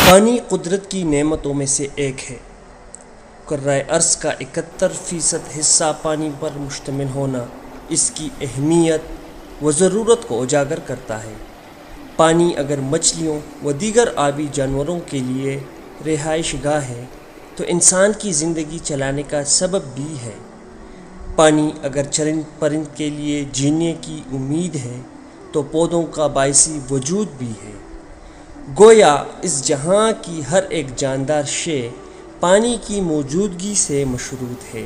پانی قدرت کی نعمتوں میں سے ایک ہے۔ کرۂ ارض کا 71% حصہ پانی پر مشتمل ہونا اس کی اہمیت و ضرورت کو اجاگر کرتا ہے۔ پانی اگر مچھلیوں و دیگر آبی جانوروں کے لیے رہائش گاہ ہے تو انسان کی زندگی چلانے کا سبب بھی ہے۔ پانی اگر چرند پرند کے لیے جینے کی امید ہے تو پودوں کا باعث وجود بھی ہے۔ گویا اس جہاں کی ہر ایک جاندار شے پانی کی موجودگی سے مشروط ہے۔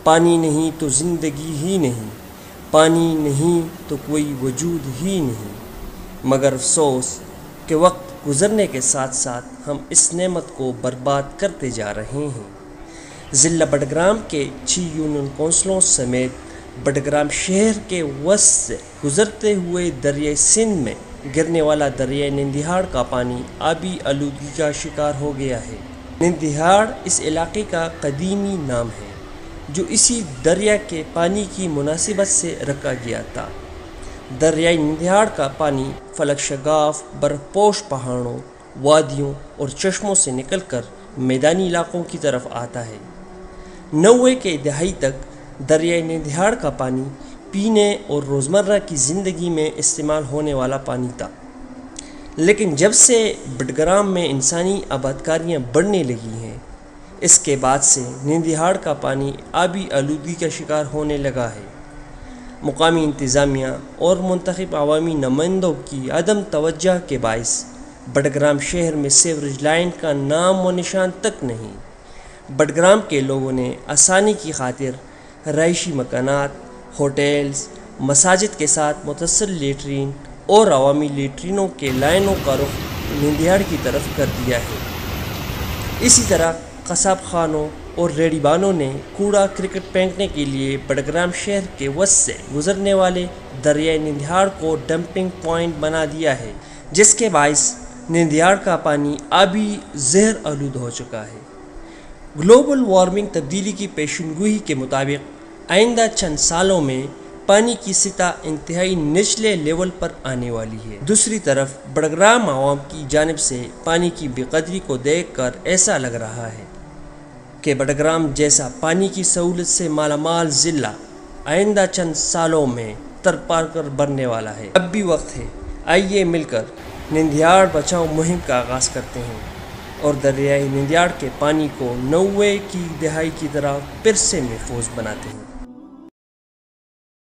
پانی نہیں تو زندگی ہی نہیں، پانی نہیں تو کوئی وجود ہی نہیں۔ مگر افسوس کہ وقت گزرنے کے ساتھ ساتھ ہم اس نعمت کو برباد کرتے جا رہے ہیں۔ ضلع بٹگرام کے 6 یونین کونسلوں سمیت بٹگرام شہر کے وسط سے گزرتے ہوئے دریائے سندھ میں گرنے والا دریائے نندیاڑ کا پانی آبی آلودگی کا شکار ہو گیا ہے۔ نندیاڑ اس علاقے کا قدیمی نام ہے جو اسی دریا کے پانی کی مناسبت سے رکھا گیا تھا۔ دریائے نندیاڑ کا پانی فلک شگاف برف پوش پہاڑوں، وادیوں اور چشموں سے نکل کر میدانی علاقوں کی طرف آتا ہے۔ 90 کے دہائی تک دریائے نندیاڑ کا پانی پینے اور روزمرہ کی زندگی میں استعمال ہونے والا پانی تھا، لیکن جب سے بٹگرام میں انسانی آبادکاریاں بڑھنے لگی ہیں، اس کے بعد سے نندیاڑ کا پانی آبی آلودگی کا شکار ہونے لگا ہے۔ مقامی انتظامیہ اور منتخب عوامی نمائندوں کی عدم توجہ کے باعث بٹگرام شہر میں سیوریج لائن کا نام و نشان تک نہیں۔ بٹگرام کے لوگوں نے آسانی کی خاطر رہائشی مکانات، ہوٹلز، مساجد کے ساتھ متصل لیٹرین اور عوامی لیٹرینوں کے لائنوں کا رخ نندیاڑ کی طرف کر دیا ہے۔ اسی طرح قصاب خانوں اور ریڑھی بانوں نے کوڑا کرکٹ پھینکنے کے لیے بٹگرام شہر کے وسط سے گزرنے والے دریائے نندیاڑ کو ڈمپنگ پوائنٹ بنا دیا ہے، جس کے باعث نندیاڑ کا پانی آبی زہر آلود ہو چکا ہے۔ گلوبل وارمنگ تبدیلی کی پیشن گوئی کے مطابق آئندہ چند سالوں میں پانی کی سطح انتہائی نچلے لیول پر آنے والی ہے۔ دوسری طرف بٹگرام عوام کی جانب سے پانی کی بے قدری کو دیکھ کر ایسا لگ رہا ہے کہ بٹگرام جیسا پانی کی سہولت سے مالا مال ضلع آئندہ چند سالوں میں ترپار کر بڑھنے والا ہے۔ اب بھی وقت ہے، آئیے مل کر نندیاڑ بچاؤ مہم کا آغاز کرتے ہیں اور دریائے نندیاڑ کے پانی کو 90 کی دہائی کی طرح پھر سے محفوظ بناتے ہیں۔